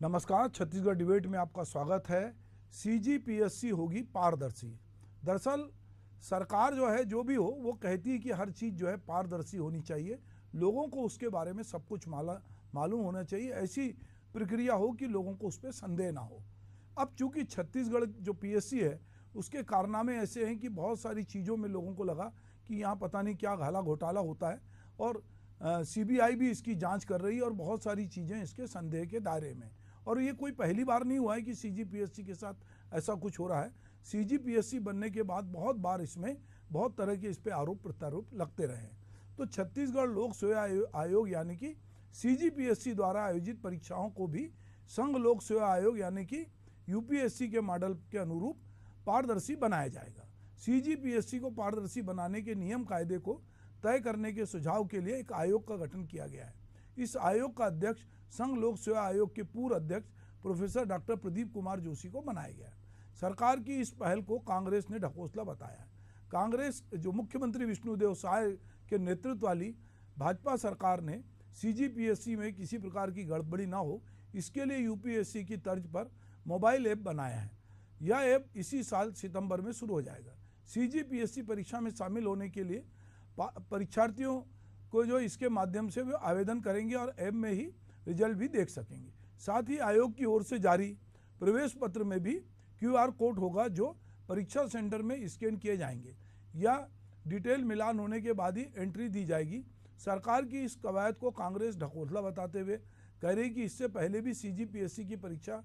नमस्कार, छत्तीसगढ़ डिबेट में आपका स्वागत है। सीजीपीएससी होगी पारदर्शी। दरअसल सरकार जो है, जो भी हो, वो कहती है कि हर चीज़ जो है पारदर्शी होनी चाहिए, लोगों को उसके बारे में सब कुछ मालूम होना चाहिए, ऐसी प्रक्रिया हो कि लोगों को उस पर संदेह ना हो। अब चूंकि छत्तीसगढ़ जो पीएससी है उसके कारनामे ऐसे हैं कि बहुत सारी चीज़ों में लोगों को लगा कि यहाँ पता नहीं क्या घाला घोटाला होता है, और सीबीआई भी इसकी जांच कर रही है और बहुत सारी चीज़ें इसके संदेह के दायरे में। और ये कोई पहली बार नहीं हुआ है कि सीजीपीएससी के साथ ऐसा कुछ हो रहा है। सीजीपीएससी बनने के बाद बहुत बार इसमें बहुत तरह के इस पे आरोप प्रत्यारोप लगते रहे हैं। तो छत्तीसगढ़ लोक सेवा आयोग यानी कि सीजीपीएससी द्वारा आयोजित परीक्षाओं को भी संघ लोक सेवा आयोग यानी कि यूपीएससी के मॉडल के अनुरूप पारदर्शी बनाया जाएगा। सीजीपीएससी को पारदर्शी बनाने के नियम कायदे को तय करने के सुझाव के लिए एक आयोग का गठन किया गया है। इस आयोग का अध्यक्ष संघ लोक सेवा आयोग के पूर्व अध्यक्ष प्रोफेसर डॉक्टर प्रदीप कुमार जोशी को बनाया गया है। सरकार की इस पहल को कांग्रेस ने ढकोसला बताया है। कांग्रेस जो मुख्यमंत्री विष्णुदेव साय के नेतृत्व वाली भाजपा सरकार ने सीजीपीएससी में किसी प्रकार की गड़बड़ी ना हो, इसके लिए यूपीएससी की तर्ज पर मोबाइल ऐप बनाया है। यह ऐप इसी साल सितंबर में शुरू हो जाएगा। सीजीपीएससी परीक्षा में शामिल होने के लिए परीक्षार्थियों को जो इसके माध्यम से वे आवेदन करेंगे और ऐप में ही रिजल्ट भी देख सकेंगे। साथ ही आयोग की ओर से जारी प्रवेश पत्र में भी क्यूआर कोड होगा जो परीक्षा सेंटर में स्कैन किए जाएंगे या डिटेल मिलान होने के बाद ही एंट्री दी जाएगी। सरकार की इस कवायद को कांग्रेस ढकोसला बताते हुए कह रही कि इससे पहले भी सीजीपीएससी की परीक्षा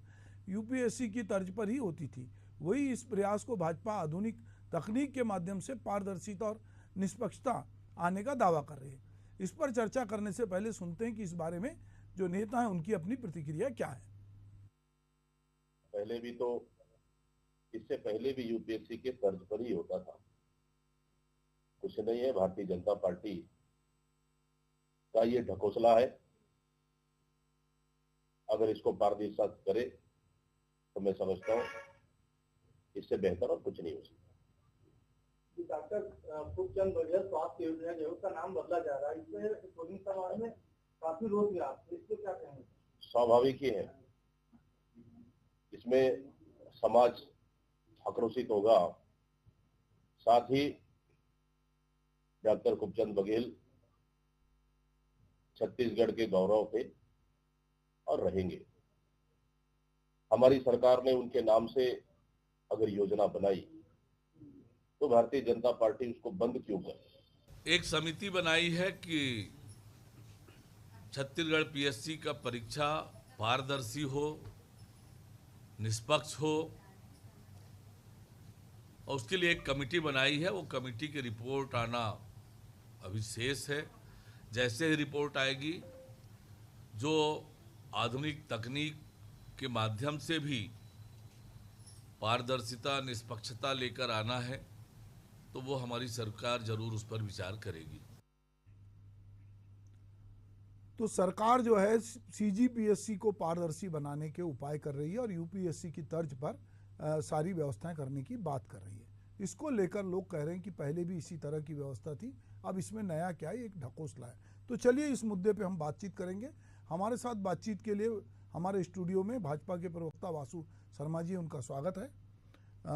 यूपीएससी की तर्ज पर ही होती थी। वही इस प्रयास को भाजपा आधुनिक तकनीक के माध्यम से पारदर्शिता और निष्पक्षता आने का दावा कर रही है। इस पर चर्चा करने से पहले सुनते हैं कि इस बारे में जो नेता हैं उनकी अपनी प्रतिक्रिया क्या है। पहले भी तो इससे पहले भी यूपीएससी के तर्ज पर ही होता था। कुछ नहीं है, भारतीय जनता पार्टी का ये ढकोसला है। अगर इसको पारदर्शिता करे तो मैं समझता हूँ इससे बेहतर और कुछ नहीं हो सकता। डॉक्टर खूबचंद बघेल स्वास्थ्य योजना जो उसका नाम बदला जा रहा है, इसमें सोनी समाज में काफी रोक है, आप इसको क्या कहेंगे? स्वाभाविक ही है, इसमें समाज आक्रोशित होगा। साथ ही डॉक्टर खूबचंद बघेल छत्तीसगढ़ के गौरव थे और रहेंगे। हमारी सरकार ने उनके नाम से अगर योजना बनाई तो भारतीय जनता पार्टी उसको बंद क्यों करे? एक समिति बनाई है कि छत्तीसगढ़ पीएससी का परीक्षा पारदर्शी हो, निष्पक्ष हो, और उसके लिए एक कमेटी बनाई है। वो कमेटी की रिपोर्ट आना अभी शेष है। जैसे ही रिपोर्ट आएगी, जो आधुनिक तकनीक के माध्यम से भी पारदर्शिता निष्पक्षता लेकर आना है, तो वो हमारी सरकार जरूर उस पर विचार करेगी। तो सरकार जो है सीजीपीएससी को पारदर्शी बनाने के उपाय कर रही है और यूपीएससी की तर्ज पर सारी व्यवस्थाएं करने की बात कर रही है। इसको लेकर लोग कह रहे हैं कि पहले भी इसी तरह की व्यवस्था थी, अब इसमें नया क्या है, एक ढकोसला है। तो चलिए इस मुद्दे पे हम बातचीत करेंगे। हमारे साथ बातचीत के लिए हमारे स्टूडियो में भाजपा के प्रवक्ता वासु शर्मा जी, उनका स्वागत है।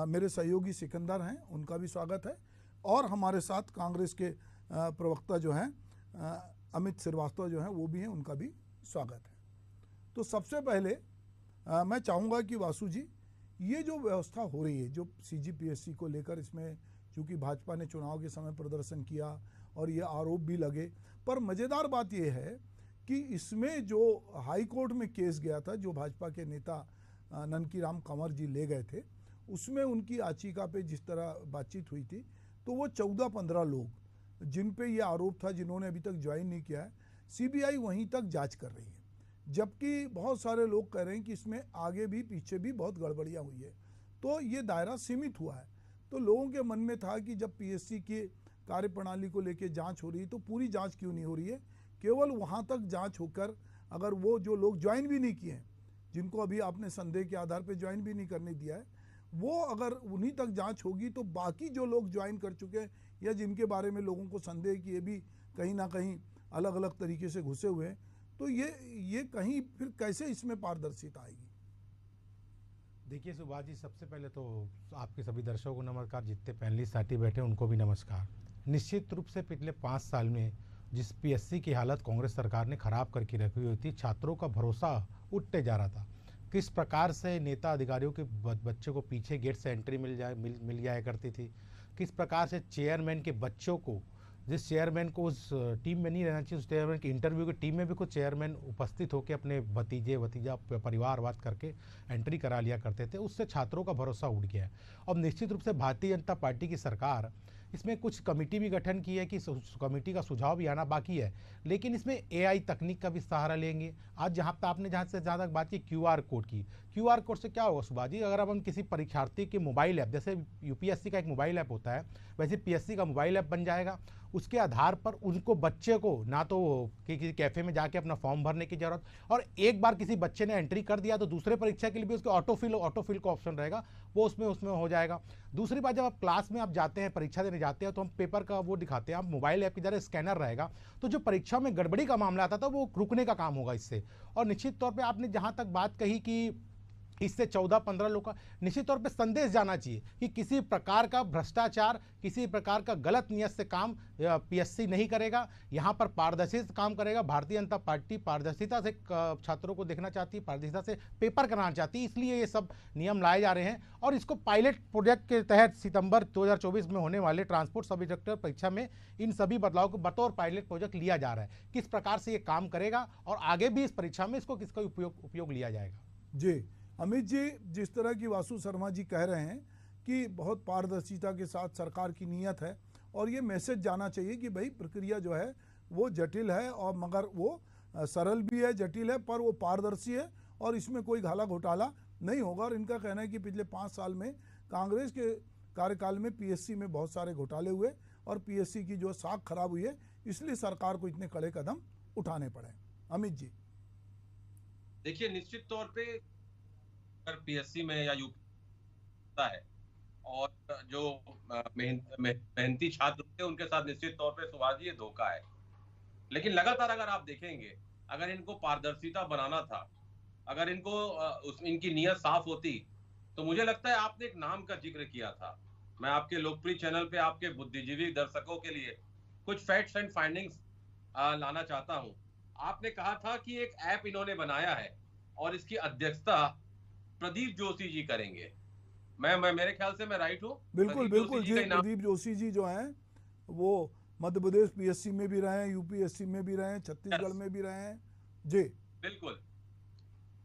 मेरे सहयोगी सिकंदर हैं, उनका भी स्वागत है। और हमारे साथ कांग्रेस के प्रवक्ता जो हैं अमित श्रीवास्तव जो हैं, वो भी हैं, उनका भी स्वागत है। तो सबसे पहले मैं चाहूँगा कि वासु जी, ये जो व्यवस्था हो रही है जो सीजीपीएससी को लेकर, इसमें चूँकि भाजपा ने चुनाव के समय प्रदर्शन किया और ये आरोप भी लगे, पर मज़ेदार बात ये है कि इसमें जो हाई कोर्ट में केस गया था, जो भाजपा के नेता ननकीराम कंवर जी ले गए थे, उसमें उनकी याचिका पे जिस तरह बातचीत हुई थी, तो वो 14-15 लोग जिन पे ये आरोप था, जिन्होंने अभी तक ज्वाइन नहीं किया है, सीबीआई वहीं तक जांच कर रही है। जबकि बहुत सारे लोग कह रहे हैं कि इसमें आगे भी पीछे भी बहुत गड़बड़ियाँ हुई है, तो ये दायरा सीमित हुआ है। तो लोगों के मन में था कि जब पीएससी की कार्यप्रणाली को लेकर जाँच हो रही है तो पूरी जाँच क्यों नहीं हो रही है, केवल वहाँ तक जाँच होकर अगर वो जो लोग ज्वाइन भी नहीं किए हैं, जिनको अभी आपने संदेह के आधार पर ज्वाइन भी नहीं करने दिया है, वो अगर उन्हीं तक जांच होगी तो बाकी जो लोग ज्वाइन कर चुके हैं या जिनके बारे में लोगों को संदेह कि ये भी कहीं ना कहीं अलग अलग तरीके से घुसे हुए हैं, तो ये कहीं फिर कैसे इसमें पारदर्शिता आएगी? देखिए सुभाष जी, सबसे पहले तो आपके सभी दर्शकों को नमस्कार, जितने पैनलिस्ट साथी बैठे उनको भी नमस्कार। निश्चित रूप से पिछले 5 साल में जिस पीएससी की हालत कांग्रेस सरकार ने खराब करके रखी हुई थी, छात्रों का भरोसा उठते जा रहा था। किस प्रकार से नेता अधिकारियों के बच्चों को पीछे गेट से एंट्री मिल जाया करती थी, किस प्रकार से चेयरमैन के बच्चों को, जिस चेयरमैन को उस टीम में नहीं रहना चाहिए, उस चेयरमैन की इंटरव्यू की टीम में भी कुछ चेयरमैन उपस्थित होकर अपने भतीजा परिवारवाद करके एंट्री करा लिया करते थे। उससे छात्रों का भरोसा उठ गया है। अब निश्चित रूप से भारतीय जनता पार्टी की सरकार इसमें कुछ कमेटी भी गठन की है कि कमेटी का सुझाव भी आना बाकी है, लेकिन इसमें एआई तकनीक का भी सहारा लेंगे। आज जहाँ पे आपने जहाँ से ज़्यादा बात की क्यूआर कोड की, क्यूआर कोड से क्या होगा सुभाष जी, अगर अब हम किसी परीक्षार्थी के मोबाइल ऐप, जैसे यूपीएससी का एक मोबाइल ऐप होता है वैसे पीएससी का मोबाइल ऐप बन जाएगा। उसके आधार पर उनको बच्चे को ना तो किसी कैफ़े में जाके अपना फॉर्म भरने की ज़रूरत, और एक बार किसी बच्चे ने एंट्री कर दिया तो दूसरे परीक्षा के लिए भी उसके ऑटोफिल का ऑप्शन रहेगा, वो उसमें हो जाएगा। दूसरी बात, जब आप क्लास में आप जाते हैं, परीक्षा देने जाते हैं, तो हम पेपर का वो दिखाते हैं, आप मोबाइल ऐप की जरिए स्कैनर रहेगा, तो जो परीक्षा में गड़बड़ी का मामला आता था वो रुकने का काम होगा इससे। और निश्चित तौर पर आपने जहाँ तक बात कही कि इससे 14-15 लोग का निश्चित तौर पे संदेश जाना चाहिए कि किसी प्रकार का भ्रष्टाचार, किसी प्रकार का गलत नियत से काम पीएससी नहीं करेगा। यहाँ पर पारदर्शिता से काम करेगा। भारतीय जनता पार्टी पारदर्शिता से छात्रों को देखना चाहती है, पारदर्शिता से पेपर कराना चाहती है, इसलिए ये सब नियम लाए जा रहे हैं। और इसको पायलट प्रोजेक्ट के तहत सितंबर 2024 में होने वाले ट्रांसपोर्ट सब इंस्पेक्टर परीक्षा में इन सभी बदलाव को बतौर पायलट प्रोजेक्ट लिया जा रहा है। किस प्रकार से ये काम करेगा और आगे भी इस परीक्षा में इसको किसका उपयोग लिया जाएगा। जी अमित जी, जिस तरह की वासु शर्मा जी कह रहे हैं कि बहुत पारदर्शिता के साथ सरकार की नीयत है, और ये मैसेज जाना चाहिए कि भाई प्रक्रिया जो है वो जटिल है, और मगर वो सरल भी है, जटिल है, पर वो पारदर्शी है और इसमें कोई घाला घोटाला नहीं होगा। और इनका कहना है कि पिछले 5 साल में कांग्रेस के कार्यकाल में पीएससी में बहुत सारे घोटाले हुए और पीएससी की जो साख खराब हुई है, इसलिए सरकार को इतने कड़े कदम उठाने पड़े। अमित जी, देखिए निश्चित तौर पे पीएससी में या यूपी है और जो मेहनती छात्र होते हैं उनके साथ निश्चित तौर पे सुभाष जी ये धोखा है। लेकिन लगातार अगर आप देखेंगे, अगर इनको पारदर्शिता बनाना था, अगर इनको इनकी नीयत साफ होती, तो मुझे लगता है आपने एक नाम का जिक्र किया था। मैं आपके लोकप्रिय चैनल पे आपके बुद्धिजीवी दर्शकों के लिए कुछ फैक्ट्स एंड फाइंडिंग्स लाना चाहता हूं। आपने कहा था कि एक ऐप इन्होंने बनाया है और इसकी अध्यक्षता प्रदीप जोशी जी करेंगे। मैं मेरे ख्याल से मैं राइट हूँ? बिल्कुल बिल्कुल जी। प्रदीप जोशी जी जो हैं वो मध्य प्रदेश पीएससी में भी रहे हैं, यूपीएससी में भी रहे हैं, छत्तीसगढ़ में भी रहे हैं जी। बिल्कुल।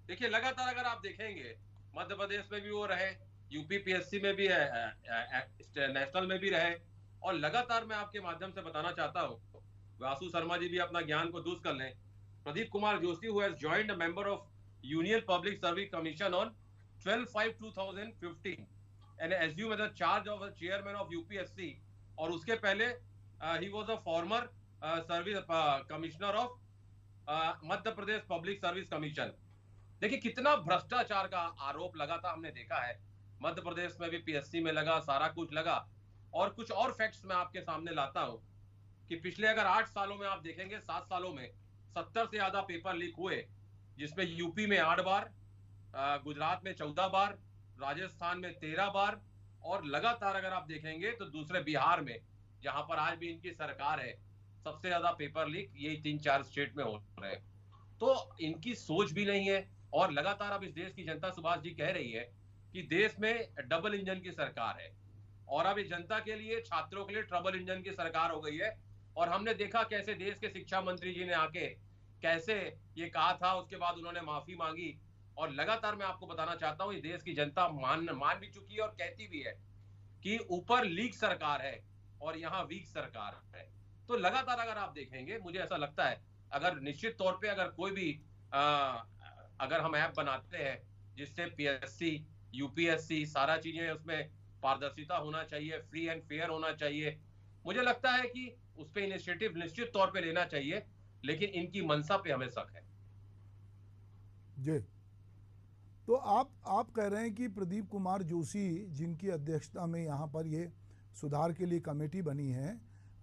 देखिए लगातार अगर आप देखेंगे, मध्य प्रदेश में भी वो रहे, यूपी पीएससी में भी है, नेशनल में भी रहे, और लगातार मैं आपके माध्यम से बताना चाहता हूँ, वासु शर्मा जी भी अपना ज्ञान को दुरुस्त कर लें। Pradeep Kumar Joshi who has joined a member of Union Public Service Commission on 12/5/2015 and assumed as a charge of a chairman of UPSC, और उसके पहले he was a former service commissioner of Madhya Pradesh public service commission. देखिए कितना भ्रष्टाचार का आरोप लगा था, हमने देखा है मध्य प्रदेश में भी, पीएससी में लगा, सारा कुछ लगा। और कुछ और फैक्ट्स मैं आपके सामने लाता हूं कि पिछले अगर 8 सालों में आप देखेंगे, 7 सालों में 70 से ज्यादा पेपर लीक हुए, जिसमें यूपी में 8 बार, गुजरात में 14 बार, राजस्थान में 13 बार, और लगातार अगर आप देखेंगे तो दूसरे बिहार में, जहां पर आज भी इनकी सरकार है, सबसे ज्यादा पेपर लीक यही 3-4 स्टेट में हो रहे हैं। तो इनकी सोच भी नहीं है। और लगातार अब इस देश की जनता सुभाष जी कह रही है कि देश में डबल इंजन की सरकार है, और अब इस जनता के लिए, छात्रों के लिए ट्रबल इंजन की सरकार हो गई है। और हमने देखा कैसे देश के शिक्षा मंत्री जी ने आके कैसे ये कहा था, उसके बाद उन्होंने माफी मांगी। और लगातार मैं आपको बताना चाहता हूं, ये देश की जनता मान भी चुकी है और कहती भी है कि ऊपर लीग सरकार है और यहाँ वीक सरकार है। तो लगातार अगर आप देखेंगे, मुझे ऐसा लगता है अगर निश्चित तौर पे अगर कोई भी अगर हम ऐप बनाते हैं जिससे पीएससी, यूपीएससी, सारा चीजें उसमें पारदर्शिता होना चाहिए, फ्री एंड फेयर होना चाहिए, मुझे लगता है कि उस पर इनिशिएटिव निश्चित तौर पे लेना चाहिए। लेकिन इनकी मंशा पे हमें शक है जी। तो आप कह रहे हैं कि प्रदीप कुमार जोशी जिनकी अध्यक्षता में यहाँ पर ये सुधार के लिए कमेटी बनी है,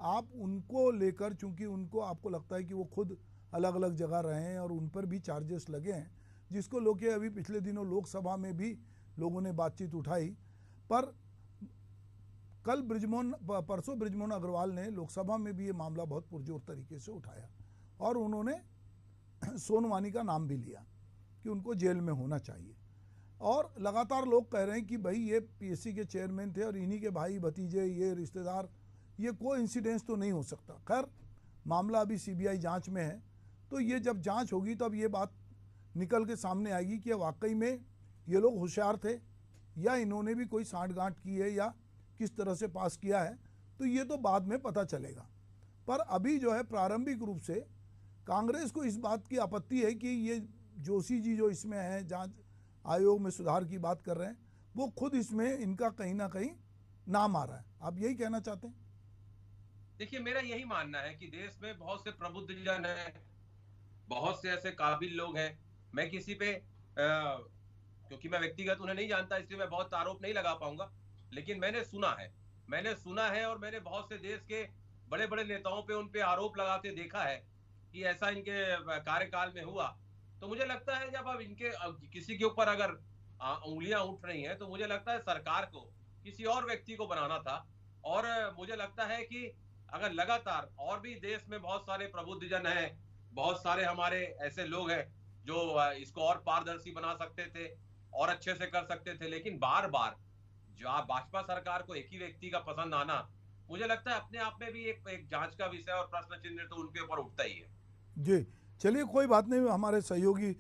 आप उनको लेकर, चूंकि उनको आपको लगता है कि वो खुद अलग अलग जगह रहे हैं और उन पर भी चार्जेस लगे हैं, जिसको लेके अभी पिछले दिनों लोकसभा में भी लोगों ने बातचीत उठाई। पर कल परसों बृजमोहन अग्रवाल ने लोकसभा में भी ये मामला बहुत पुरजोर तरीके से उठाया और उन्होंने सोनवानी का नाम भी लिया कि उनको जेल में होना चाहिए। और लगातार लोग कह रहे हैं कि भाई ये पीएससी के चेयरमैन थे और इन्हीं के भाई भतीजे, ये रिश्तेदार, ये कोई इंसिडेंस तो नहीं हो सकता। खैर, मामला अभी सीबीआई जांच में है, तो ये जब जांच होगी तब ये बात निकल के सामने आएगी कि वाकई में ये लोग होशियार थे या इन्होंने भी कोई सांठ-गांठ की है या किस तरह से पास किया है, तो ये तो बाद में पता चलेगा। पर अभी जो है प्रारंभिक रूप से कांग्रेस को इस बात की आपत्ति है कि ये जोशी जी जो इसमें हैं, जांच आयोग में सुधार की बात कर रहे हैं, वो खुद इसमें इनका कहीं ना कहीं नाम आ रहा है। आप यही कहना चाहते हैं? देखिए, मेरा यही मानना है कि देश में बहुत से प्रबुद्ध जन हैं, बहुत से ऐसे काबिल लोग हैं। मैं किसी पे क्योंकि मैं व्यक्तिगत उन्हें नहीं जानता, इसलिए मैं बहुत आरोप नहीं लगा पाऊंगा, लेकिन मैंने सुना है और मैंने बहुत से देश के बड़े बड़े नेताओं पे उन पे आरोप लगाते देखा है कि ऐसा इनके कार्यकाल में हुआ। तो मुझे लगता है जब अब इनके किसी के ऊपर अगर उंगलियां उठ रही हैं, तो मुझे लगता है सरकार को किसी और व्यक्ति को बनाना था। और मुझे लगता है कि अगर लगातार और भी देश में बहुत सारे प्रबुद्ध जन हैं, बहुत सारे हमारे ऐसे लोग हैं जो इसको और पारदर्शी बना सकते थे और अच्छे से कर सकते थे, लेकिन बार बार जो भाजपा सरकार को एक ही व्यक्ति का पसंद आना, मुझे लगता है अपने आप में भी एक जांच का विषय और प्रश्न चिन्ह तो उनके ऊपर उठता ही है। जी चलिए, कोई बात नहीं। हमारे सहयोगी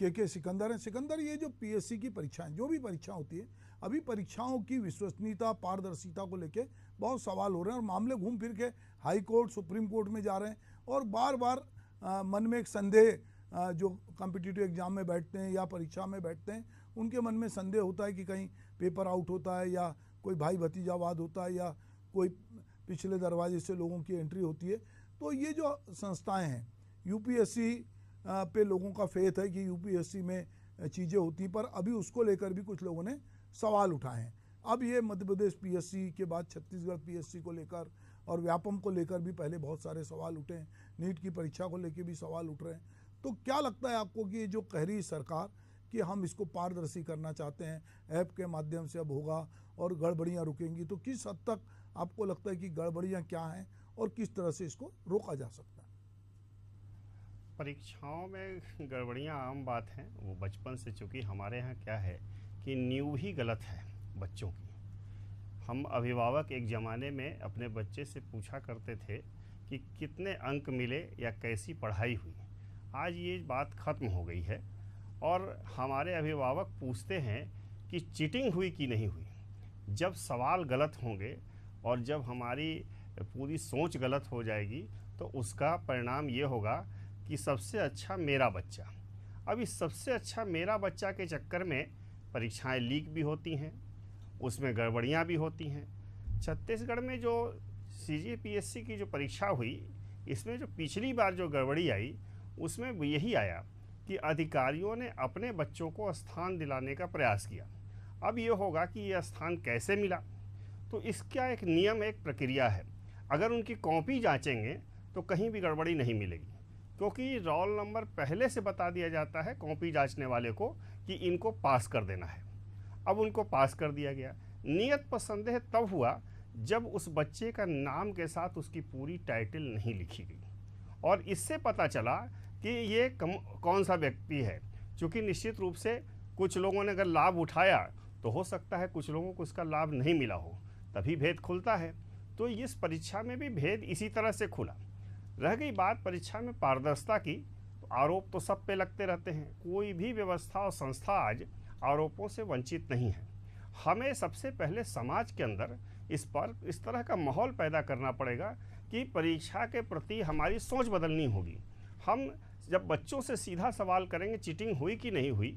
के सिकंदर हैं। सिकंदर, ये जो पीएससी की परीक्षाएं, जो भी परीक्षा होती है, अभी परीक्षाओं की विश्वसनीयता, पारदर्शिता को लेके बहुत सवाल हो रहे हैं और मामले घूम फिर के हाई कोर्ट, सुप्रीम कोर्ट में जा रहे हैं और बार बार मन में एक संदेह, जो कॉम्पिटिटिव एग्जाम में बैठते हैं या परीक्षा में बैठते हैं, उनके मन में संदेह होता है कि कहीं पेपर आउट होता है या कोई भाई भतीजावाद होता है या कोई पिछले दरवाजे से लोगों की एंट्री होती है। तो ये जो संस्थाएं हैं, यूपीएससी पे लोगों का फेथ है कि यूपीएससी में चीज़ें होती, पर अभी उसको लेकर भी कुछ लोगों ने सवाल उठाए हैं। अब ये मध्य प्रदेश पीएससी के बाद छत्तीसगढ़ पीएससी को लेकर और व्यापम को लेकर भी पहले बहुत सारे सवाल उठे हैं, नीट की परीक्षा को लेकर भी सवाल उठ रहे हैं। तो क्या लगता है आपको कि ये जो कह रही सरकार कि हम इसको पारदर्शी करना चाहते हैं, ऐप के माध्यम से अब होगा और गड़बड़ियाँ रुकेंगी, तो किस हद तक आपको लगता है कि गड़बड़ियाँ क्या हैं और किस तरह से इसको रोका जा सकता है? परीक्षाओं में गड़बड़ियाँ आम बात हैं, वो बचपन से, चूँकि हमारे यहाँ क्या है कि नींव ही गलत है बच्चों की। हम अभिभावक एक ज़माने में अपने बच्चे से पूछा करते थे कि कितने अंक मिले या कैसी पढ़ाई हुई। आज ये बात ख़त्म हो गई है और हमारे अभिभावक पूछते हैं कि चीटिंग हुई कि नहीं हुई। जब सवाल गलत होंगे और जब हमारी पूरी सोच गलत हो जाएगी, तो उसका परिणाम ये होगा कि सबसे अच्छा मेरा बच्चा। अब इस सबसे अच्छा मेरा बच्चा के चक्कर में परीक्षाएं लीक भी होती हैं, उसमें गड़बड़ियां भी होती हैं। छत्तीसगढ़ में जो सीजीपीएससी की जो परीक्षा हुई, इसमें जो पिछली बार जो गड़बड़ी आई, उसमें यही आया कि अधिकारियों ने अपने बच्चों को स्थान दिलाने का प्रयास किया। अब ये होगा कि यह स्थान कैसे मिला, तो इसका एक नियम, एक प्रक्रिया है। अगर उनकी कॉपी जांचेंगे तो कहीं भी गड़बड़ी नहीं मिलेगी, क्योंकि रोल नंबर पहले से बता दिया जाता है कॉपी जांचने वाले को कि इनको पास कर देना है। अब उनको पास कर दिया गया। नियत पर संदेह तब हुआ जब उस बच्चे का नाम के साथ उसकी पूरी टाइटल नहीं लिखी गई और इससे पता चला कि ये कौन सा व्यक्ति है। क्योंकि निश्चित रूप से कुछ लोगों ने अगर लाभ उठाया तो हो सकता है कुछ लोगों को उसका लाभ नहीं मिला हो, तभी भेद खुलता है। तो इस परीक्षा में भी भेद इसी तरह से खुला। रह गई बात परीक्षा में पारदर्शिता की, तो आरोप तो सब पे लगते रहते हैं। कोई भी व्यवस्था और संस्था आज आरोपों से वंचित नहीं है। हमें सबसे पहले समाज के अंदर इस तरह का माहौल पैदा करना पड़ेगा कि परीक्षा के प्रति हमारी सोच बदलनी होगी। हम जब बच्चों से सीधा सवाल करेंगे चीटिंग हुई कि नहीं हुई,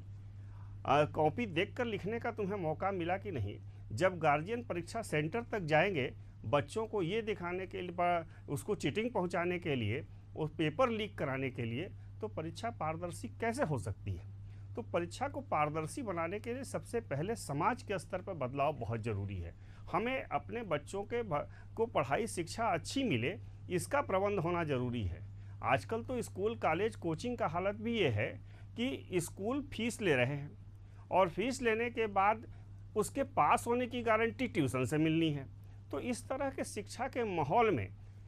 कॉपी देखकर लिखने का तुम्हें मौका मिला कि नहीं, जब गार्जियन परीक्षा सेंटर तक जाएंगे बच्चों को ये दिखाने के लिए, उसको चीटिंग पहुंचाने के लिए, उस पेपर लीक कराने के लिए, तो परीक्षा पारदर्शी कैसे हो सकती है? तो परीक्षा को पारदर्शी बनाने के लिए सबसे पहले समाज के स्तर पर बदलाव बहुत ज़रूरी है। हमें अपने बच्चों को पढ़ाई शिक्षा अच्छी मिले, इसका प्रबंध होना ज़रूरी है। आजकल तो स्कूल कॉलेज कोचिंग का हालत भी ये है कि स्कूल फीस ले रहे हैं और फीस लेने के बाद उसके पास होने की गारंटी ट्यूशन से मिलनी है। तो इस तरह के शिक्षा के माहौल में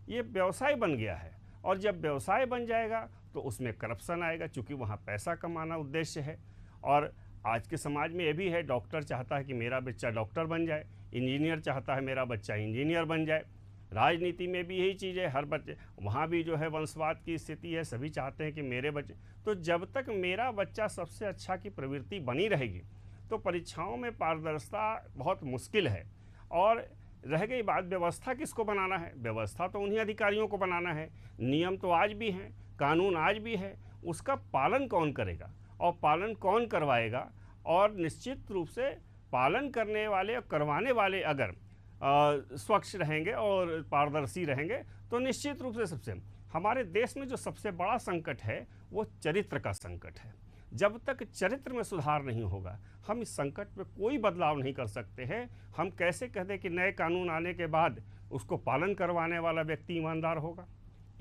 ये व्यवसाय बन गया है, और जब व्यवसाय बन जाएगा तो उसमें करप्शन आएगा, चूँकि वहाँ पैसा कमाना उद्देश्य है। और आज के समाज में ये भी है, डॉक्टर चाहता है कि मेरा बच्चा डॉक्टर बन जाए, इंजीनियर चाहता है मेरा बच्चा इंजीनियर बन जाए। राजनीति में भी यही चीज़ है, हर बच्चे वहाँ भी जो है वंशवाद की स्थिति है, सभी चाहते हैं कि मेरे बच्चे। तो जब तक मेरा बच्चा सबसे अच्छा की प्रवृत्ति बनी रहेगी तो परीक्षाओं में पारदर्शिता बहुत मुश्किल है। और रह गई बात व्यवस्था किसको बनाना है, व्यवस्था तो उन्हीं अधिकारियों को बनाना है। नियम तो आज भी हैं, कानून आज भी है, उसका पालन कौन करेगा और पालन कौन करवाएगा। और निश्चित रूप से पालन करने वाले और करवाने वाले अगर स्वच्छ रहेंगे और पारदर्शी रहेंगे तो निश्चित रूप से सबसे हमारे देश में जो सबसे बड़ा संकट है वो चरित्र का संकट है। जब तक चरित्र में सुधार नहीं होगा हम इस संकट में कोई बदलाव नहीं कर सकते हैं। हम कैसे कह दें कि नए कानून आने के बाद उसको पालन करवाने वाला व्यक्ति ईमानदार होगा,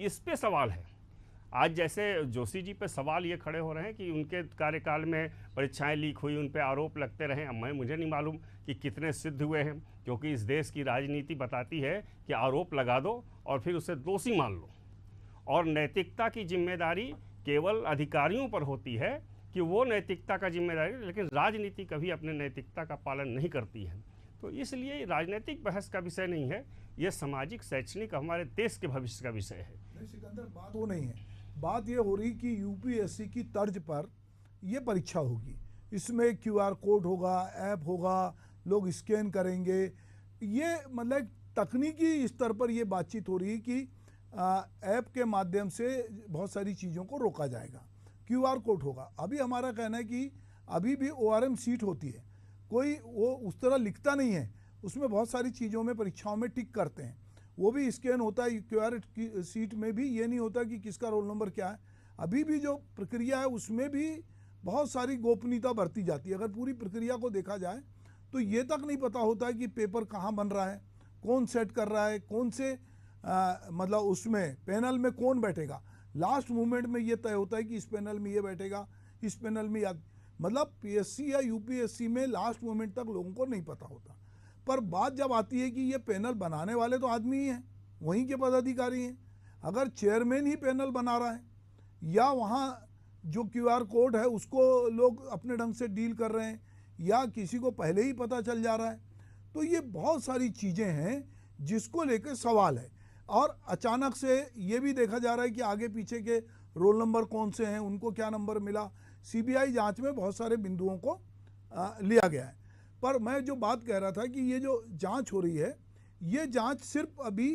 इस पे सवाल है। आज जैसे जोशी जी पे सवाल ये खड़े हो रहे हैं कि उनके कार्यकाल में परीक्षाएं लीक हुई, उन पे आरोप लगते रहे। अब मुझे नहीं मालूम कि कितने सिद्ध हुए हैं, क्योंकि इस देश की राजनीति बताती है कि आरोप लगा दो और फिर उसे दोषी मान लो, और नैतिकता की जिम्मेदारी केवल अधिकारियों पर होती है कि वो नैतिकता का जिम्मेदारी, लेकिन राजनीति कभी अपने नैतिकता का पालन नहीं करती है। तो इसलिए राजनीतिक बहस का विषय नहीं है, ये सामाजिक शैक्षणिक हमारे देश के भविष्य का विषय है। नहीं सिकंदर, बात वो नहीं है, बात ये हो रही कि यूपीएससी की तर्ज पर ये परीक्षा होगी, इसमें क्यूआर कोड होगा, ऐप होगा, लोग स्कैन करेंगे। ये मतलब तकनीकी स्तर पर ये बातचीत हो रही है कि ऐप के माध्यम से बहुत सारी चीज़ों को रोका जाएगा, क्यूआर कोड होगा। अभी हमारा कहना है कि अभी भी ओआरएम सीट होती है, कोई वो उस तरह लिखता नहीं है, उसमें बहुत सारी चीज़ों में परीक्षाओं में टिक करते हैं, वो भी स्कैन होता है। क्यूआर की सीट में भी ये नहीं होता कि किसका रोल नंबर क्या है। अभी भी जो प्रक्रिया है उसमें भी बहुत सारी गोपनीयता बरती जाती है। अगर पूरी प्रक्रिया को देखा जाए तो ये तक नहीं पता होता है कि पेपर कहाँ बन रहा है, कौन सेट कर रहा है, कौन से मतलब उसमें पैनल में कौन बैठेगा। लास्ट मोमेंट में ये तय होता है कि इस पैनल में ये बैठेगा, इस पैनल में मतलब पीएससी या यूपीएससी में लास्ट मोमेंट तक लोगों को नहीं पता होता। पर बात जब आती है कि ये पैनल बनाने वाले तो आदमी ही हैं, वहीं के पदाधिकारी हैं। अगर चेयरमैन ही पैनल बना रहा है या वहाँ जो क्यूआर कोड है उसको लोग अपने ढंग से डील कर रहे हैं या किसी को पहले ही पता चल जा रहा है, तो ये बहुत सारी चीज़ें हैं जिसको लेकर सवाल है। और अचानक से ये भी देखा जा रहा है कि आगे पीछे के रोल नंबर कौन से हैं, उनको क्या नंबर मिला। सीबीआई जांच में बहुत सारे बिंदुओं को लिया गया है। पर मैं जो बात कह रहा था कि ये जो जांच हो रही है, ये जांच सिर्फ अभी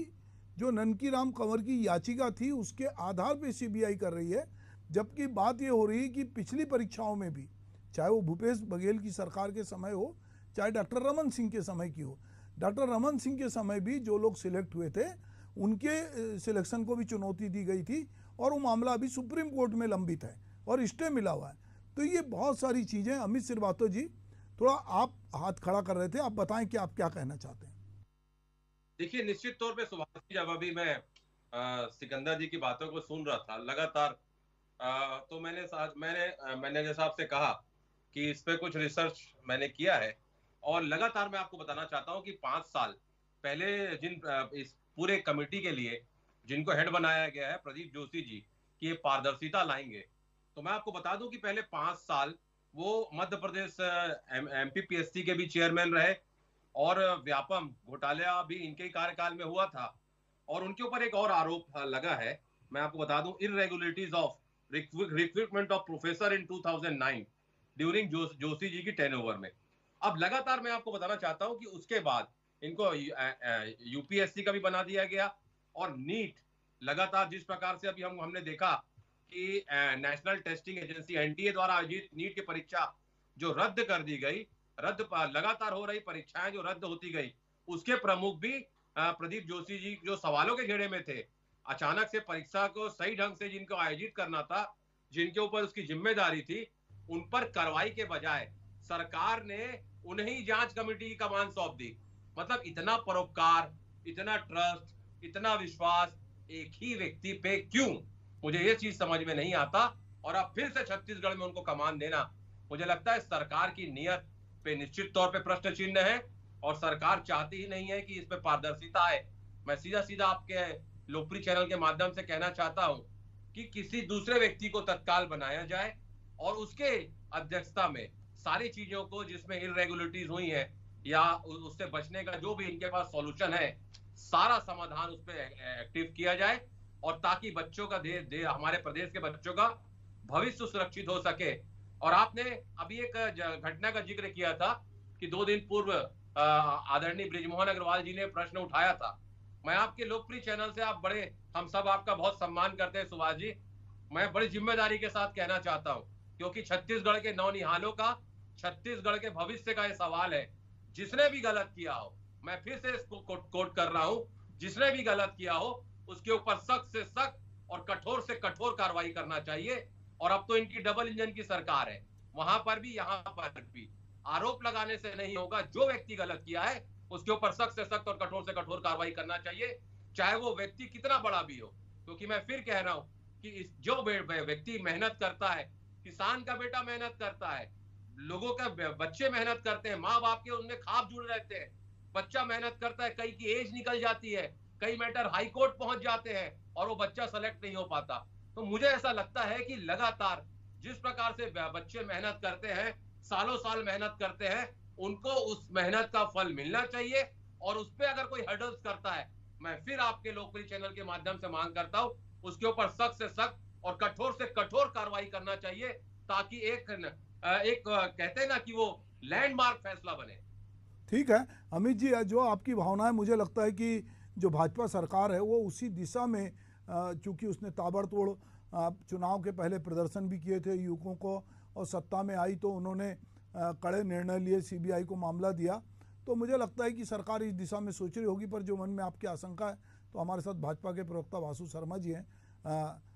जो ननकी राम कंवर की याचिका थी उसके आधार पे सीबीआई कर रही है, जबकि बात ये हो रही है कि पिछली परीक्षाओं में भी, चाहे वो भूपेश बघेल की सरकार के समय हो, चाहे डॉक्टर रमन सिंह के समय की हो, डॉक्टर रमन सिंह के समय भी जो लोग सिलेक्ट हुए थे उनके सिलेक्शन को भी चुनौती दी गई थी और वो मामला अभी सुप्रीम कोर्ट में लंबित है और स्टे मिला हुआ है। तो ये बहुत सारी चीज़ें। अमित श्रीवास्तव जी, थोड़ा आप हाथ खड़ा कर रहे थे, आप बताएं कि आप क्या कहना चाहते हैं। देखिए, निश्चित तौर पे सुभाष जी, जब अभी मैं सिकंदर जी की बातों को सुन रहा था लगातार, तो मैंने जैसा आपसे कहा कि इस पे कुछ रिसर्च मैंने किया है और लगातार मैं आपको बताना चाहता हूं कि 5 साल पहले इस पूरे कमेटी के लिए जिनको हेड बनाया गया है प्रदीप जोशी जी, कि ये पारदर्शिता लाएंगे, तो मैं आपको बता दूं कि पहले 5 साल वो मध्य प्रदेश एमपीपीएससी के भी चेयरमैन रहे और व्यापम घोटाला भी इनके ही कार्यकाल में हुआ था। और उनके ऊपर एक और आरोप लगा है, मैं आपको बता दूं, irregularities of recruitment of professor in 2009 during Joshi ji की टेनओवर में। अब लगातार मैं आपको बताना चाहता हूं कि उसके बाद इनको यूपीएससी का भी बना दिया गया और नीट लगातार जिस प्रकार से अभी हमने देखा कि नेशनल टेस्टिंग एजेंसी एनटीए द्वारा आयोजित नीट की परीक्षा जो रद्द कर दी गई, लगातार हो रही परीक्षाएं जो रद्द होती गई, उसके प्रमुख भी प्रदीप जोशी जी जो सवालों के घेरे में थे। अचानक से परीक्षा को सही ढंग से जिनको आयोजित करना था, जिनके ऊपर उसकी जिम्मेदारी थी, उन पर कार्रवाई के बजाय सरकार ने उन्हें जांच कमेटी की कमान सौंप दी। मतलब इतना परोपकार, इतना ट्रस्ट, इतना विश्वास एक ही व्यक्ति पे क्यों? मुझे ये चीज समझ में नहीं आता। और अब फिर से छत्तीसगढ़ में उनको कमान देना, मुझे लगता है सरकार की नीयत पे निश्चित तौर पे प्रश्न चिन्ह है और सरकार चाहती ही नहीं है कि इसमें पारदर्शिता आए। मैं सीधा सीधा आपके लोकप्रिय चैनल के माध्यम से कहना चाहता हूं कि किसी दूसरे व्यक्ति को तत्काल बनाया जाए और उसके अध्यक्षता में सारी चीजों को जिसमें इरेगुलरिटीज हुई है या उससे बचने का जो भी इनके पास सॉल्यूशन है, सारा समाधान उस पर एक्टिव किया जाए और ताकि बच्चों का हमारे प्रदेश के बच्चों का भविष्य सुरक्षित हो सके। और आपने अभी एक घटना का जिक्र किया था कि 2 दिन पूर्व आदरणीय बृजमोहन अग्रवाल जी ने प्रश्न उठाया था। मैं आपके लोकप्रिय चैनल से, आप बड़े, हम सब आपका बहुत सम्मान करते हैं सुभाष जी, मैं बड़ी जिम्मेदारी के साथ कहना चाहता हूं क्योंकि छत्तीसगढ़ के नौनिहालों का, छत्तीसगढ़ के भविष्य का यह सवाल है। जिसने भी गलत किया हो, मैं फिर से इसको कोट कर रहा हूं, जिसने भी गलत किया हो उसके ऊपर सख्त से सख्त और कठोर से कठोर कार्रवाई करना चाहिए। और अब तो इनकी डबल इंजन की सरकार है, वहां पर भी यहाँ पर भी आरोप लगाने से नहीं होगा। जो व्यक्ति गलत किया है उसके ऊपर सख्त से सख्त और कठोर से कठोर कार्रवाई करना चाहिए, चाहे वो व्यक्ति कितना बड़ा भी हो। क्योंकि मैं फिर कह रहा हूं कि जो व्यक्ति मेहनत करता है, किसान का बेटा मेहनत करता है, लोगों का बच्चे मेहनत करते हैं, माँ बाप के उनमें खाप जुड़ रहते हैं, बच्चा मेहनत करता है, कई की एज निकल जाती है, कई मैटर हाई कोर्ट पहुंच जाते हैं और वो बच्चा सेलेक्ट नहीं हो पाता। तो मुझे ऐसा लगता है कि लगातार जिस प्रकार से बच्चे मेहनत करते हैं, सालों साल मेहनत करते हैं, उनको उस मेहनत का फल मिलना चाहिए। और उस पर अगर कोई हर्डल्स करता है, मैं फिर आपके लोकप्रिय चैनल के माध्यम से मांग करता हूं उसके ऊपर सख्त से सख्त और कठोर से कठोर कार्रवाई करना चाहिए, ताकि एक कहते हैं ना कि वो लैंडमार्क फैसला बने। ठीक है अमित जी, जो आपकी भावना है, मुझे लगता है कि जो भाजपा सरकार है वो उसी दिशा में, चूंकि उसने ताबड़तोड़ चुनाव के पहले प्रदर्शन भी किए थे युवकों को, और सत्ता में आई तो उन्होंने कड़े निर्णय लिए, सीबीआई को मामला दिया। तो मुझे लगता है कि सरकार इस दिशा में सोच रही होगी। पर जो मन में आपकी आशंका है, तो हमारे साथ भाजपा के प्रवक्ता वासु शर्मा जी हैं।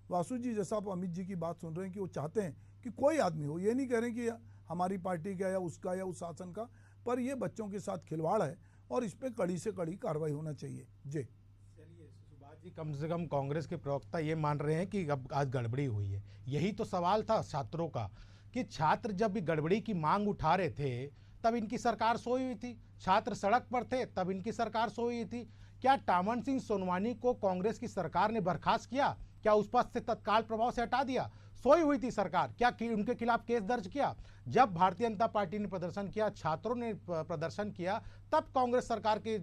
वासु जी, जैसा आप अमित जी की बात सुन रहे हैं कि वो चाहते हैं कि कोई आदमी हो, ये नहीं कह रहे कि हमारी पार्टी का या उसका या उस शासन का, पर ये बच्चों के साथ खिलवाड़ है और इस पर कड़ी से कड़ी कार्रवाई होना चाहिए। जी चलिए सुभाष जी, कम से कम कांग्रेस के प्रवक्ता ये मान रहे हैं कि अब आज गड़बड़ी हुई है। यही तो सवाल था छात्रों का कि छात्र जब भी गड़बड़ी की मांग उठा रहे थे तब इनकी सरकार सोई हुई थी, छात्र सड़क पर थे तब इनकी सरकार सोई हुई थी। क्या टामन सिंह सोनवानी को कांग्रेस की सरकार ने बर्खास्त किया? क्या उस पद से तत्काल प्रभाव से हटा दिया? सोई हुई थी सरकार। क्या उनके खिलाफ केस दर्ज किया? जब भारतीय जनता पार्टी ने प्रदर्शन किया, छात्रों ने प्रदर्शन किया, तब कांग्रेस सरकार के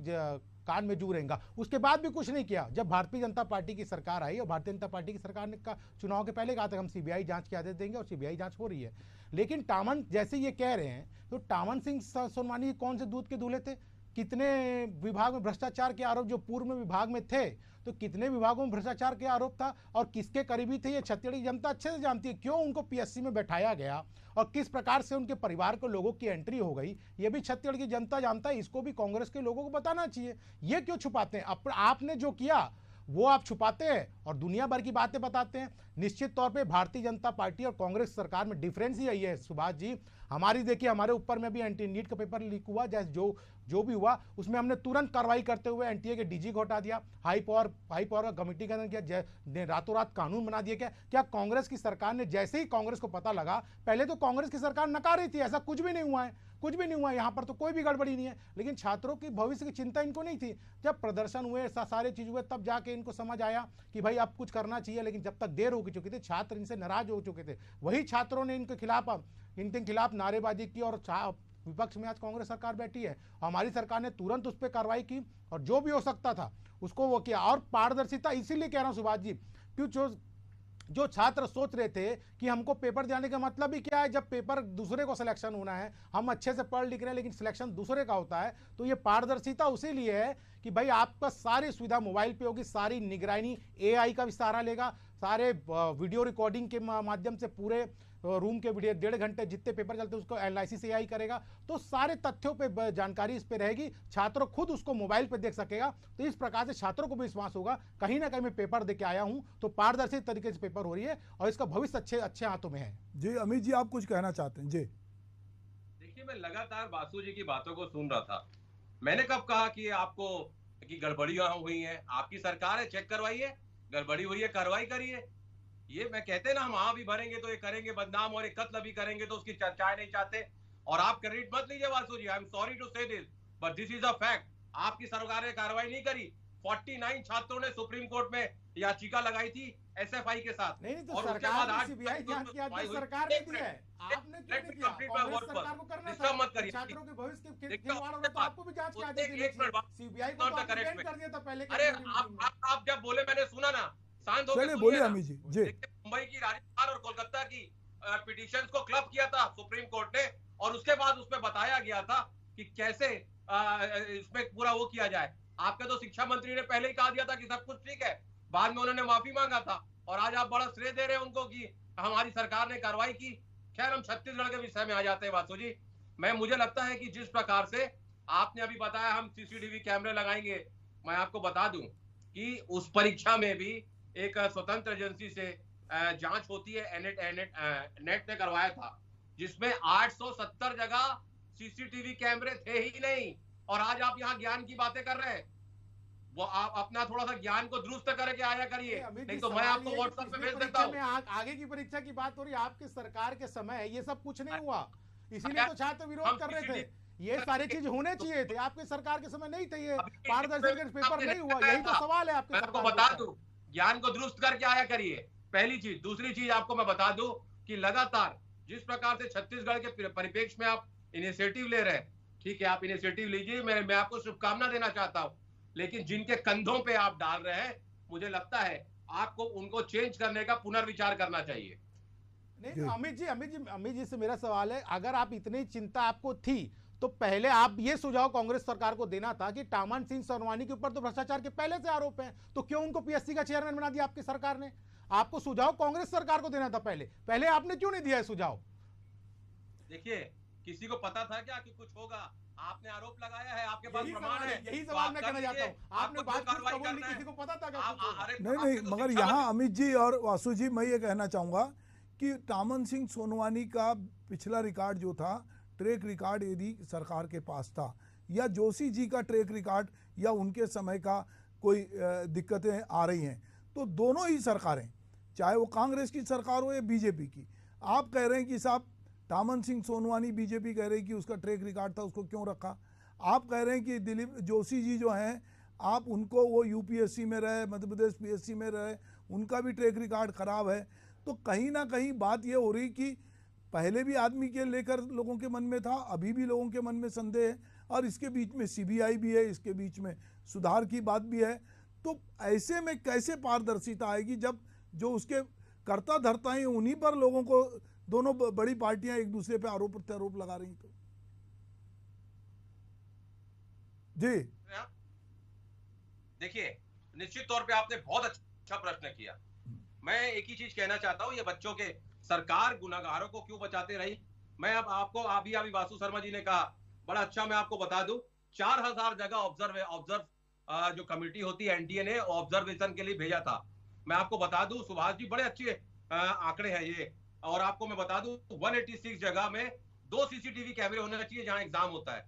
कान में जू रहेगा। उसके बाद भी कुछ नहीं किया। जब भारतीय जनता पार्टी की सरकार आई और भारतीय जनता पार्टी की सरकार ने चुनाव के पहले कहा था हम सीबीआई जांच के आदेश देंगे और सीबीआई जांच हो रही है। लेकिन टामन जैसे ये कह रहे हैं, तो टामन सिंह सोनवानी कौन से दूध के दूल्हे थे? कितने विभाग में भ्रष्टाचार के आरोप, जो पूर्व में विभाग में थे, तो कितने विभागों में भ्रष्टाचार के आरोप था और किसके करीबी थे, ये छत्तीसगढ़ की जनता अच्छे से जानती है। क्यों उनको पीएससी में बैठाया गया और किस प्रकार से उनके परिवार को लोगों की एंट्री हो गई, ये भी छत्तीसगढ़ की जनता जानता है। इसको भी कांग्रेस के लोगों को बताना चाहिए। ये क्यों छुपाते हैं? आपने जो किया वो आप छुपाते हैं और दुनिया भर की बातें बताते हैं। निश्चित तौर पे भारतीय जनता पार्टी और कांग्रेस सरकार में डिफरेंस ही यही है सुभाष जी। हमारी देखिए, हमारे ऊपर में भी एंटी नीट का पेपर लीक हुआ, जैसे जो भी हुआ उसमें हमने तुरंत कार्रवाई करते हुए एनटीए के डीजी को हटा दिया, हाई पावर कमेटी का किया, रातों रात कानून बना दिया। क्या कांग्रेस की सरकार ने, जैसे ही कांग्रेस को पता लगा, पहले तो कांग्रेस की सरकार नकार रही थी, ऐसा कुछ भी नहीं हुआ है, कुछ भी नहीं हुआ, यहाँ पर तो कोई भी गड़बड़ी नहीं है। लेकिन छात्रों की भविष्य की चिंता इनको नहीं थी। जब प्रदर्शन हुए, सारे चीज हुए, तब जाके इनको समझ आया कि भाई अब कुछ करना चाहिए। लेकिन जब तक देर हो चुकी थी, छात्र इनसे नाराज हो चुके थे, वही छात्रों ने इनके खिलाफ नारेबाजी की और विपक्ष में आज कांग्रेस सरकार बैठी है। हमारी सरकार ने तुरंत उस पर कार्रवाई की और जो भी हो सकता था उसको वो किया। और पारदर्शिता इसीलिए कह रहा हूं सुभाष जी, क्यों जो छात्र सोच रहे थे कि हमको पेपर देने का मतलब ही क्या है, जब पेपर दूसरे को सिलेक्शन होना है, हम अच्छे से पढ़ लिख रहे हैं लेकिन सिलेक्शन दूसरे का होता है। तो ये पारदर्शिता उसी लिए है कि भाई आपका सारी सुविधा मोबाइल पे होगी, सारी निगरानी एआई का भी सहारा लेगा, सारे वीडियो रिकॉर्डिंग के माध्यम से पूरे रूम के वीडियो 1.5 घंटे जितने पेपर चलते हैं उसको एनालिसिस एआई करेगा। तो सारे तथ्यों पे जानकारी इस पे रहेगी, छात्र खुद उसको मोबाइल पे देख सकेगा। तो इस प्रकार से छात्रों को भी विश्वास होगा कहीं ना कहीं मैं पेपर दे के आया हूं तो पारदर्शी तरीके से पेपर हो रही है और इसका भविष्य अच्छे हाथों में है। जी अमित जी, आप कुछ कहना चाहते हैं? जी देखिए, मैं लगातार वासु जी की बातों को सुन रहा था। मैंने कब कहा कि आपको कि गड़बड़ियां हुई हैं? आपकी सरकार है, चेक करवाइए, गड़बड़ी हुई है कार्रवाई करिए। ये मैं कहते हैं ना, हम वहां भी भरेंगे तो ये करेंगे बदनाम, और एक कत्ल भी करेंगे तो उसकी चर्चाएं नहीं चाहते। और आप क्रेडिट मत लीजिए वासु जी, आई एम सॉरी टू से this, but this is a fact. आपकी सरकार ने कार्रवाई नहीं करी। 49 छात्रों ने सुप्रीम कोर्ट में याचिका लगाई थी एसएफआई के साथ। नहीं तो और उसके सरकार बाद ने आज सीबीआई जांच की आदेश सरकार ने दिया है, आपने क्यों नहीं किया? कांग्रेस सरकार को करना था, मत करिए। छात्रों के भविष्य के खिलवाड़ हो रहा तो आपको भी जांच की आदेश देनी चाहिए। सीबीआई को तो आपने बैन कर दिया था पहले के अरे मीटिंग में। आप जब बोले मैंने सुना ना, शांत होकर चलिए बोलिए अमित जी। जी मुंबई की, राजस्थान और कोलकाता की पिटीशंस को क्लब किया था सुप्रीम कोर्ट ने, और उसके बाद उसमें बताया गया था कि कैसे इसमें पूरा वो किया जाए। आपके तो शिक्षा मंत्री ने पहले ही कहा दिया था कि सब कुछ ठीक है, बाद में उन्होंने माफी मांगा था, और आज आप बड़ा श्रेय दे रहे हैं उनको कि हमारी सरकार ने कार्रवाई की। खैर, हम छत्तीसगढ़ के विषय में आ जाते हैं वासु जी। मुझे लगता है कि जिस प्रकार से आपने अभी बताया हम सीसीटीवी कैमरे लगाएंगे, मैं आपको बता दूं कि उस परीक्षा में भी एक स्वतंत्र एजेंसी से जांच होती है, नेट ने करवाया था, जिसमें 870 जगह सीसीटीवी कैमरे थे ही नहीं। और आज आप यहाँ ज्ञान की बातें कर रहे हैं। वो आप अपना थोड़ा सा ज्ञान को दुरुस्त करके आया करिए, नहीं तो मैं आपको व्हाट्सएप पे भेज देता हूँ। आगे की परीक्षा की बात हो रही है, आपकी सरकार के समय ये सब कुछ नहीं हुआ, इसीलिए तो छात्र विरोध कर रहे थे। ये सारी चीज होने चाहिए थे, आपके सरकार के समय नहीं थे, ये पारदर्शी पेपर नहीं हुआ, यही तो सवाल है आपके सरकार। बता दूं, ज्ञान को दुरुस्त करके आया करिए, पहली चीज। दूसरी चीज आपको मैं बता दूं कि लगातार जिस प्रकार से छत्तीसगढ़ के परिप्रेक्ष्य में आप इनिशिएटिव ले रहे हैं, ठीक है, आप इनिशिएटिव लीजिए, मैं आपको शुभकामना देना चाहता हूं, लेकिन जिनके कंधों पे आप डाल रहे हैं, मुझे लगता है आपको उनको चेंज करने का पुनर्विचार करना चाहिए। नहीं तो अमित जी से मेरा सवाल है, अगर आप इतनी चिंता आपको थी तो पहले आप ये सुझाव कांग्रेस सरकार को देना था कि टामन सिंह सोनवानी के ऊपर तो भ्रष्टाचार के पहले से आरोप हैं, तो क्यों उनको पीएससी का चेयरमैन बना दिया आपकी सरकार ने? आपको सुझाव कांग्रेस सरकार को देना था पहले आपने क्यों नहीं दिया है सुझाव? देखिए, किसी को पता था क्या कि कुछ होगा? आपने आरोप लगाया है, आपके पास प्रमाण है, यही सवाल मैं करना चाहता हूँ। आपने बात कबूल की, किसी को पता था क्या? नहीं, मगर यहाँ अमित जी और वासु जी, मैं ये कहना चाहूँगा कि टामन सिंह सोनवानी का पिछला रिकॉर्ड जो था, ट्रैक रिकॉर्ड यदि सरकार के पास था, या जोशी जी का ट्रैक रिकॉर्ड, या उनके समय का कोई दिक्कतें आ रही हैं, तो दोनों ही सरकारें, चाहे वो कांग्रेस की सरकार हो या बीजेपी की, आप कह रहे हैं कि साहब टामन सिंह सोनवानी, बीजेपी कह रही है कि उसका ट्रैक रिकॉर्ड था, उसको क्यों रखा? आप कह रहे हैं कि दिलीप जोशी जी जो हैं, आप उनको, वो यूपीएससी में रहे, मध्य प्रदेश पीएससी में रहे, उनका भी ट्रैक रिकॉर्ड खराब है। तो कहीं ना कहीं बात ये हो रही कि पहले भी आदमी के लेकर लोगों के मन में था, अभी भी लोगों के मन में संदेह है, और इसके बीच में सीबीआई भी है, इसके बीच में सुधार की बात भी है। तो ऐसे में कैसे पारदर्शिता आएगी जब जो उसके कर्ता धर्ता हैं उन्हीं पर लोगों को, दोनों बड़ी पार्टियां एक दूसरे पे आरोप प्रत्यारोप लगा रही? तो जी देखिए, निश्चित तौर पे आपने बहुत अच्छा प्रश्न किया। मैं एक ही चीज कहना चाहता हूं, ये बच्चों के, सरकार गुनाहगारों को क्यों बचाते रही? मैं अब आपको अभी वासु शर्मा जी ने कहा, बड़ा अच्छा, मैं आपको बता दूं, 4000 जगह ऑब्जर्व जो कमेटी होती है एनटीए ने ऑब्जर्वेशन के लिए भेजा था। मैं आपको बता दूं सुभाष जी, बड़े अच्छे आंकड़े हैं ये, और आपको मैं बता दूं 186 जगह में 2 सीसीटीवी कैमरे होने चाहिए जहां एग्जाम होता है,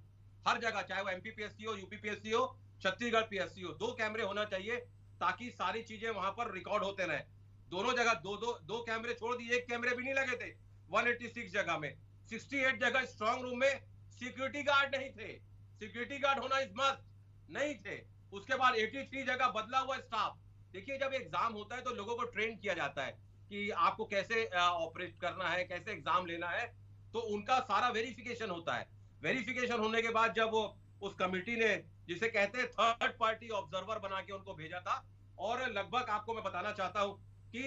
हर जगह, चाहे वो एमपीपीएससी हो, यूपीपीएससी हो, छत्तीसगढ़ पीएससी हो, 2 कैमरे होना चाहिए ताकि सारी चीजें वहां पर रिकॉर्ड होते रहे। दोनों जगह दो कैमरे छोड़ दिए, 1 कैमरे भी नहीं लगे थे 186 जगह में। 68 जगह स्ट्रांग रूम में सिक्योरिटी गार्ड नहीं थे, सिक्योरिटी गार्ड होना इज मस्ट, नहीं थे। उसके बाद 83 जगह बदला हुआ स्टाफ। देखिए, जब एग्जाम होता है तो लोगों को ट्रेन किया जाता है कि आपको कैसे ऑपरेट करना है, कैसे एग्जाम लेना है, तो उनका सारा वेरिफिकेशन होता है। वेरिफिकेशन होने के बाद जब वो उस कमेटी ने, जिसे कहते हैं थर्ड पार्टी ऑब्जर्वर बना के उनको भेजा था, और लगभग आपको मैं बताना चाहता हूं कि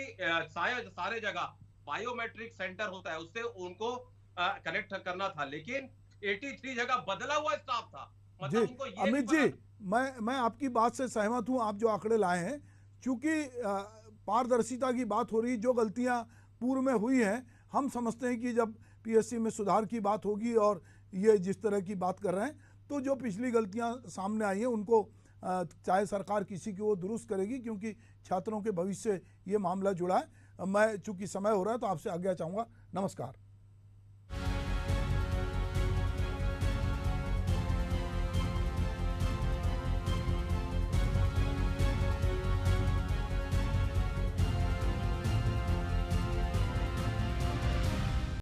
शायद सारे जगह बायोमेट्रिक सेंटर होता है, उससे उनको कनेक्ट करना था, लेकिन 83 जगह बदला हुआ स्टाफ था। मतलब उनको ये अमित जी, मैं आपकी बात से सहमत हूं, आप जो आंकड़े लाए हैं, क्योंकि पारदर्शिता की बात हो रही, जो गलतियां पूर्व में हुई हैं, हम समझते हैं कि जब पीएससी में सुधार की बात होगी, और ये जिस तरह की बात कर रहे हैं, तो जो पिछली गलतियां सामने आई हैं उनको चाहे सरकार किसी की वो दुरुस्त करेगी, क्योंकि छात्रों के भविष्य से ये मामला जुड़ा है। मैं चूंकि समय हो रहा है तो आपसे आज्ञा चाहूँगा। नमस्कार।